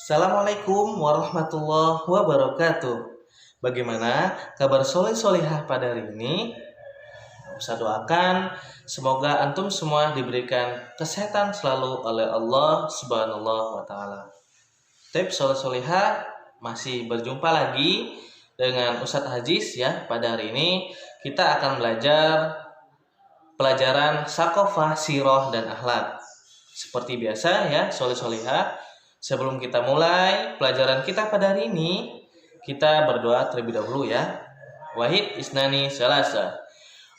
Assalamualaikum warahmatullahi wabarakatuh. Bagaimana kabar soleh solehah pada hari ini? Saya doakan semoga antum semua diberikan kesehatan selalu oleh Allah Subhanahu wa taala. Tips soleh solehah masih berjumpa lagi dengan Ustadz Hajiz ya. Pada hari ini kita akan belajar pelajaran Sakofah, Sirah dan Akhlak. Seperti biasa ya, soleh solehah. Sebelum kita mulai pelajaran kita pada hari ini, kita berdoa terlebih dahulu ya. Wahid isnani salasa.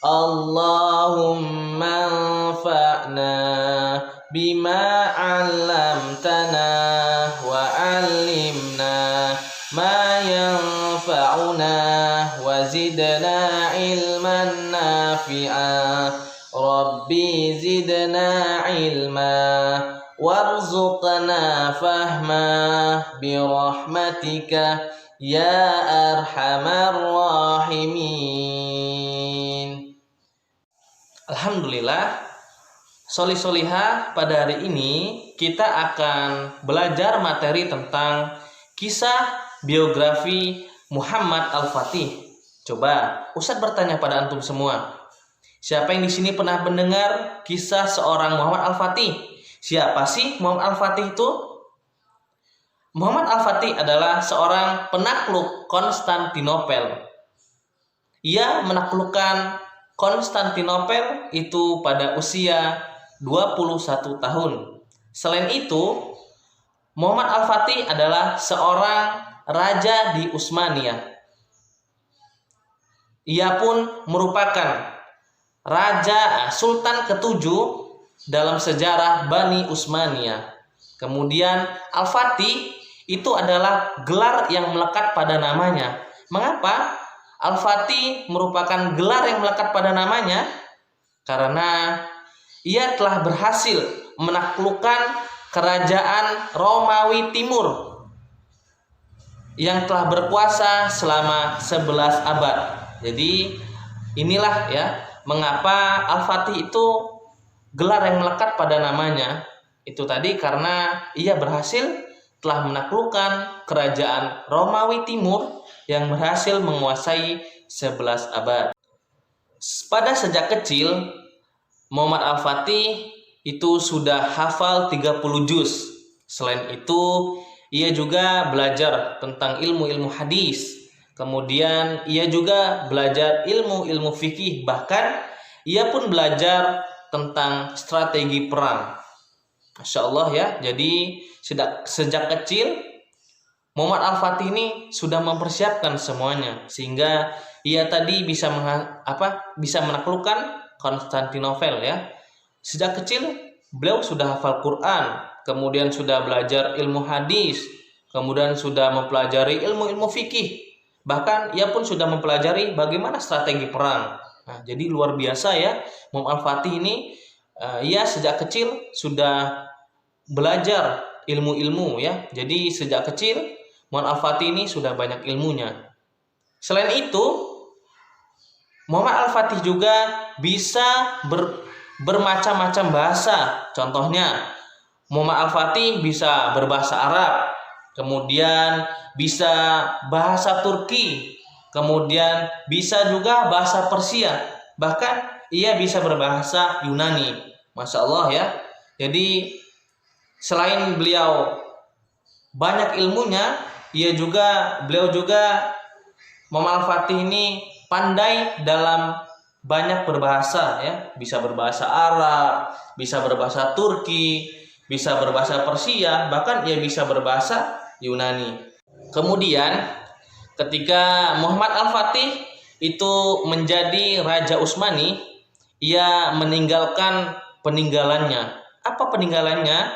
Allahumma anfa'na bima 'allamtana wa 'allimna ma yanfa'una wa zidna ilman nafi'a. Rabbi zidna ilma warzuqna fahma birahmatika ya arhamar rahimin. Alhamdulillah, solihah pada hari ini kita akan belajar materi tentang kisah biografi Muhammad Al-Fatih. Coba Ustadz bertanya pada antum semua, siapa yang di sini pernah mendengar kisah seorang Muhammad Al-Fatih? Siapa sih Muhammad Al-Fatih itu? Muhammad Al-Fatih adalah seorang penakluk Konstantinopel. Ia menaklukkan Konstantinopel itu pada usia 21 tahun. Selain itu, Muhammad Al-Fatih adalah seorang raja di Utsmaniyah. Ia pun merupakan raja Sultan ketujuh dalam sejarah Bani Utsmaniyah. Kemudian Al-Fatih itu adalah gelar yang melekat pada namanya. Mengapa Al-Fatih merupakan gelar yang melekat pada namanya? Karena ia telah berhasil menaklukkan kerajaan Romawi Timur yang telah berkuasa selama 11 abad. Jadi inilah ya mengapa Al-Fatih itu gelar yang melekat pada namanya. Itu tadi karena ia berhasil telah menaklukkan kerajaan Romawi Timur yang berhasil menguasai 11 abad. Pada sejak kecil, Muhammad Al-Fatih itu sudah hafal 30 juz. Selain itu, ia juga belajar tentang ilmu-ilmu hadis. Kemudian ia juga belajar ilmu-ilmu fikih. Bahkan ia pun belajar tentang strategi perang. Masya Allah ya. Jadi sejak kecil Muhammad Al-Fatih ini sudah mempersiapkan semuanya sehingga ia tadi bisa menaklukkan Konstantinopel ya. Sejak kecil beliau sudah hafal Quran, kemudian sudah belajar ilmu hadis, kemudian sudah mempelajari ilmu-ilmu fikih. Bahkan ia pun sudah mempelajari bagaimana strategi perang. Nah, jadi luar biasa ya, Muhammad Al-Fatih ini ia sejak kecil sudah belajar ilmu-ilmu ya. Jadi sejak kecil Muhammad Al-Fatih ini sudah banyak ilmunya. Selain itu, Muhammad Al-Fatih juga bisa bermacam-macam bahasa. Contohnya, Muhammad Al-Fatih bisa berbahasa Arab, kemudian bisa bahasa Turki, kemudian bisa juga bahasa Persia, bahkan ia bisa berbahasa Yunani. Masya Allah ya. Jadi selain beliau banyak ilmunya, beliau juga Muhammad Al-Fatih ini pandai dalam banyak berbahasa ya. Bisa berbahasa Arab, bisa berbahasa Turki, bisa berbahasa Persia, bahkan ia bisa berbahasa Yunani. Kemudian ketika Muhammad Al-Fatih itu menjadi Raja Utsmani, ia meninggalkan peninggalannya. Apa peninggalannya?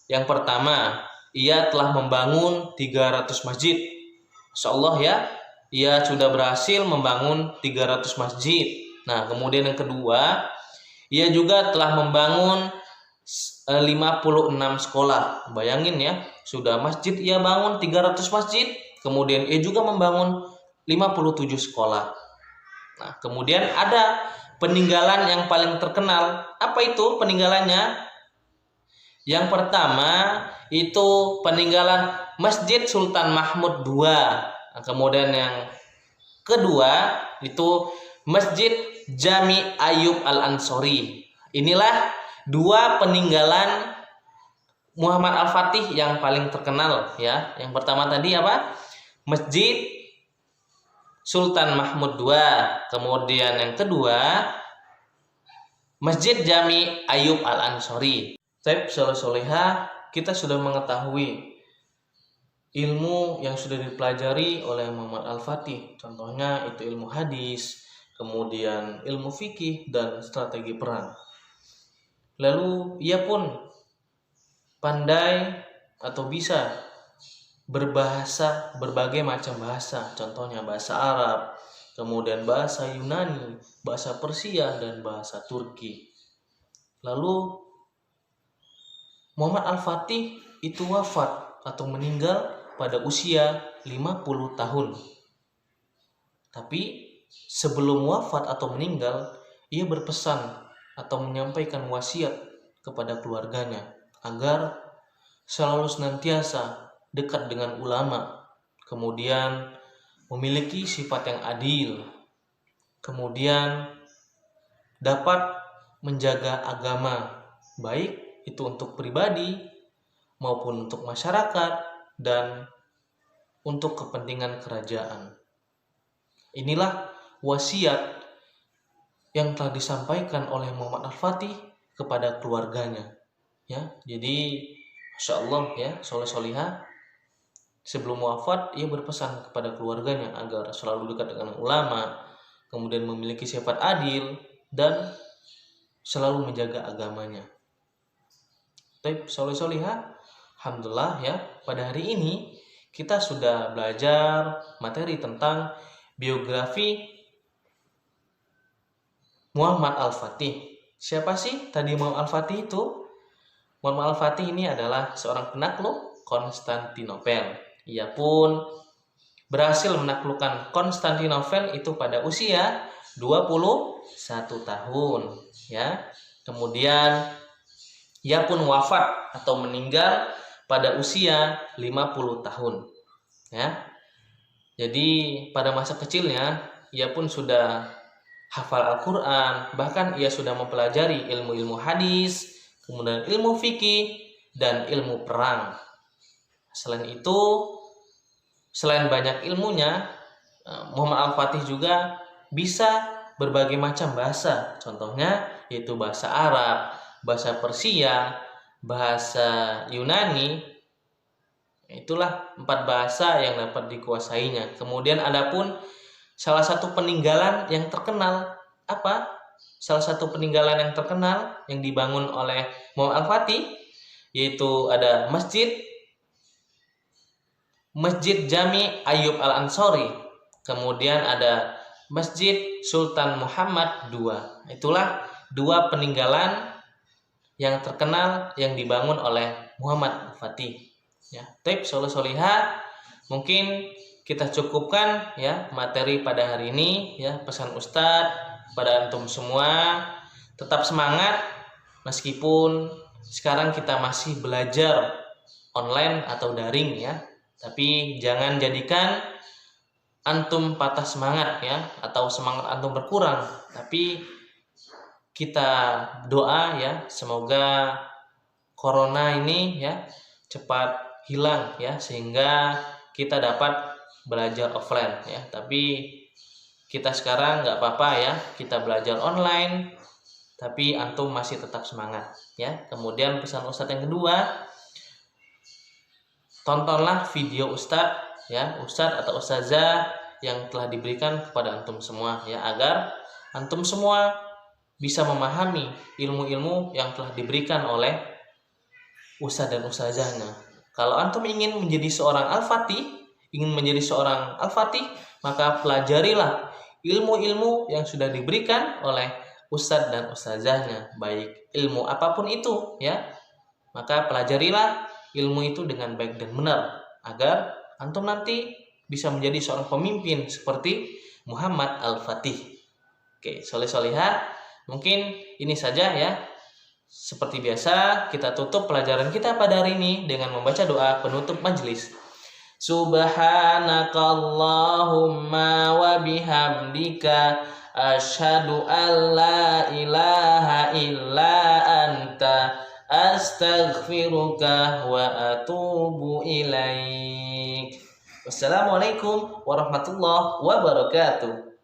Yang pertama, ia telah membangun 300 masjid. Insya Allah ya, ia sudah berhasil membangun 300 masjid. Nah, kemudian yang kedua, ia juga telah membangun 56 sekolah. Bayangin ya, sudah masjid ia bangun 300 masjid, kemudian ia juga membangun 57 sekolah. Nah, kemudian ada peninggalan yang paling terkenal. Apa itu peninggalannya? Yang pertama itu peninggalan Masjid Sultan Mahmud II. Nah, kemudian yang kedua itu Masjid Jami Ayub Al-Ansori. Inilah dua peninggalan Muhammad Al-Fatih yang paling terkenal ya. Yang pertama tadi apa? Masjid Sultan Mahmud II. Kemudian yang kedua Masjid Jami Ayub Al-Ansori. Taib soleha, kita sudah mengetahui ilmu yang sudah dipelajari oleh Muhammad Al-Fatih. Contohnya itu ilmu hadis, kemudian ilmu fikih dan strategi perang. Lalu ia pun pandai atau bisa berbahasa berbagai macam bahasa, contohnya bahasa Arab, kemudian bahasa Yunani, bahasa Persia dan bahasa Turki. Lalu Muhammad Al-Fatih itu wafat atau meninggal pada usia 50 tahun. Tapi sebelum wafat atau meninggal, ia berpesan atau menyampaikan wasiat kepada keluarganya agar selalu senantiasa dekat dengan ulama, kemudian memiliki sifat yang adil, kemudian dapat menjaga agama, baik itu untuk pribadi maupun untuk masyarakat dan untuk kepentingan kerajaan. Inilah wasiat yang telah disampaikan oleh Muhammad Al-Fatih kepada keluarganya. Ya, jadi Masya Allah ya, soleh-solihah, sebelum wafat ia berpesan kepada keluarganya agar selalu dekat dengan ulama, kemudian memiliki sifat adil dan selalu menjaga agamanya. Baik, soleh-solihah, alhamdulillah ya, pada hari ini kita sudah belajar materi tentang biografi Muhammad Al-Fatih. Siapa sih tadi Muhammad Al-Fatih itu? Muhammad Al-Fatih ini adalah seorang penakluk Konstantinopel. Ia pun berhasil menaklukkan Konstantinopel itu pada usia 21 tahun ya. Kemudian ia pun wafat atau meninggal pada usia 50 tahun ya. Jadi pada masa kecilnya ia pun sudah hafal Al-Quran, bahkan ia sudah mempelajari ilmu-ilmu hadis, kemudian ilmu fikih dan ilmu perang. Selain itu, selain banyak ilmunya, Muhammad Al-Fatih juga bisa berbagai macam bahasa. Contohnya yaitu bahasa Arab, bahasa Persia, bahasa Yunani. Itulah 4 bahasa yang dapat dikuasainya. Kemudian adapun salah satu peninggalan yang terkenal apa? Salah satu peninggalan yang terkenal yang dibangun oleh Muhammad Al-Fatih yaitu ada Masjid Jami Ayub Al-Ansori. Kemudian ada Masjid Sultan Muhammad II. Itulah 2 peninggalan yang terkenal yang dibangun oleh Muhammad Al-Fatih. Ya, taib soleh-solihah, mungkin kita cukupkan ya materi pada hari ini ya. Pesan Ustadz pada antum semua, tetap semangat meskipun sekarang kita masih belajar online atau daring ya. Tapi jangan jadikan antum patah semangat ya, atau semangat antum berkurang. Tapi kita doa ya, semoga corona ini ya cepat hilang ya, sehingga kita dapat belajar offline ya. Tapi kita sekarang nggak apa-apa ya, kita belajar online, tapi antum masih tetap semangat ya. Kemudian pesan Ustadz yang kedua, tontonlah video Ustadz ya, Ustadz atau Ustazah yang telah diberikan kepada antum semua ya, agar antum semua bisa memahami ilmu-ilmu yang telah diberikan oleh Ustadz dan Ustazahnya. Kalau antum ingin menjadi seorang Al-Fatih, maka pelajarilah ilmu-ilmu yang sudah diberikan oleh Ustadz dan Ustazahnya, baik ilmu apapun itu ya. Maka pelajarilah ilmu itu dengan baik dan benar, agar antum nanti bisa menjadi seorang pemimpin seperti Muhammad Al-Fatih. Oke, soleh-solihah, mungkin ini saja ya Seperti biasa, kita tutup pelajaran kita pada hari ini dengan membaca doa penutup majelis. Subhanakallahumma wa bihamdika asyhadu an la ilaha illa anta astaghfiruka wa atubu ilaik. Wassalamualaikum warahmatullahi wabarakatuh.